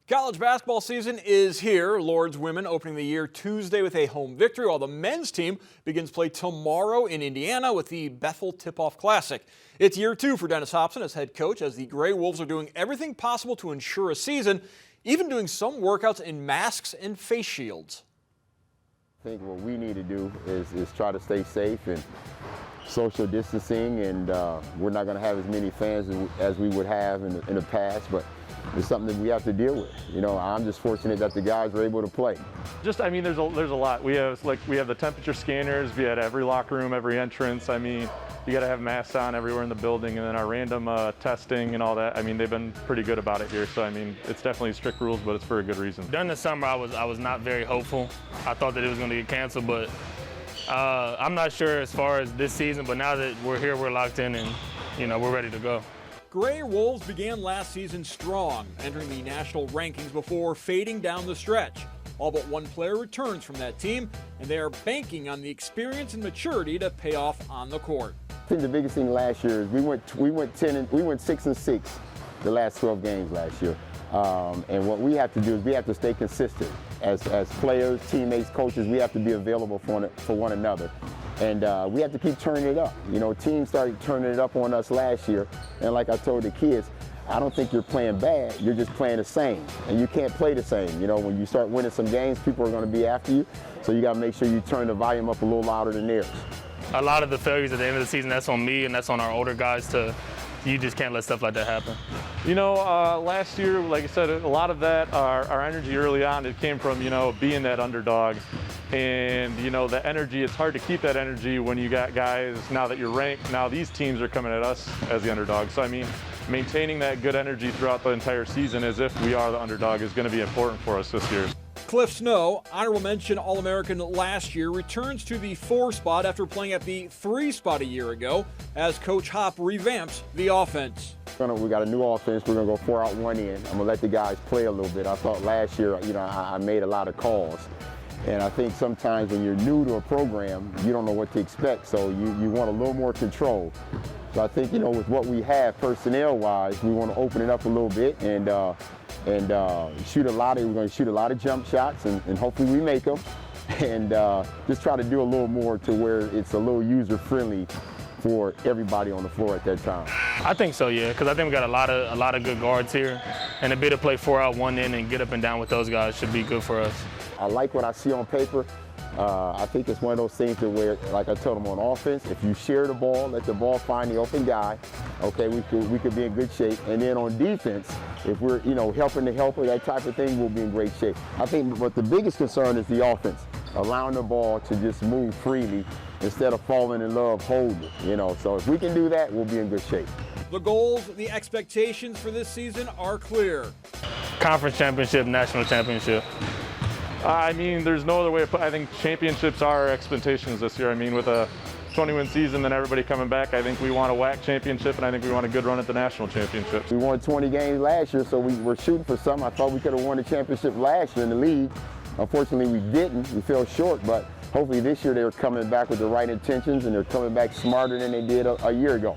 College basketball season is here. Lourdes women opening the year Tuesday with a home victory, while the men's team begins play tomorrow in Indiana with the Bethel Tip-Off Classic. It's year 2 for Dennis Hopson as head coach, as the Gray Wolves are doing everything possible to ensure a season, even doing some workouts in masks and face shields. I think what we need to do is try to stay safe and social distancing, and we're not going to have as many fans as we would have in the past, but it's something that we have to deal with. You know, I'm just fortunate that the guys were able to play. There's a lot. We have the temperature scanners. We had every locker room, every entrance. I mean, you got to have masks on everywhere in the building, and then our random testing and all that. I mean, they've been pretty good about it here. So I mean, it's definitely strict rules, but it's for a good reason. During the summer, I was not very hopeful. I thought that it was going to get canceled, but I'm not sure as far as this season. But now that we're here, we're locked in, and we're ready to go. Gray Wolves began last season strong, entering the national rankings before fading down the stretch. All but one player returns from that team, and they are banking on the experience and maturity to pay off on the court. I think the biggest thing last year is we went 6-6 the last 12 games last year. And what we have to do is we have to stay consistent as players, teammates, coaches. We have to be available for one another. And we have to keep turning it up. You know, teams started turning it up on us last year. And like I told the kids, I don't think you're playing bad. You're just playing the same. And you can't play the same. You know, when you start winning some games, people are going to be after you. So you got to make sure you turn the volume up a little louder than theirs. A lot of the failures at the end of the season, that's on me and that's on our older guys. You just can't let stuff like that happen. Last year, like I said, a lot of that, our energy early on, it came from, being that underdog. And, the energy, it's hard to keep that energy when you got guys, now that you're ranked, now these teams are coming at us as the underdog. So, I mean, maintaining that good energy throughout the entire season as if we are the underdog is going to be important for us this year. Cliff Snow, honorable mention All-American last year, returns to the 4 spot after playing at the 3 spot a year ago as Coach Hop revamps the offense. We got a new offense. We're going to go 4 out, 1 in. I'm going to let the guys play a little bit. I thought last year, I made a lot of calls. And I think sometimes when you're new to a program, you don't know what to expect, so you want a little more control. So I think, with what we have personnel-wise, we want to open it up a little bit and shoot a lot of. We're going to shoot a lot of jump shots, and hopefully we make them, and just try to do a little more to where it's a little user-friendly for everybody on the floor at that time. I think so, yeah, because I think we got a lot of good guards here, and a bit to play 4 out, 1 in, and get up and down with those guys should be good for us. I like what I see on paper. I think it's one of those things that where, like I told them on offense, if you share the ball, let the ball find the open guy, okay, we could be in good shape. And then on defense, if we're, helping the helper, that type of thing, we'll be in great shape. I think what the biggest concern is the offense, allowing the ball to just move freely instead of falling in love holding it, So if we can do that, we'll be in good shape. The goals, the expectations for this season are clear. Conference championship, national championship. I mean, there's no other way. I think championships are our expectations this year. I mean, with a 20-win season and everybody coming back, I think we want a WAC championship, and I think we want a good run at the national championship. We won 20 games last year, so we were shooting for something. I thought we could have won the championship last year in the league. Unfortunately, we didn't. We fell short, but hopefully this year they're coming back with the right intentions, and they're coming back smarter than they did a year ago.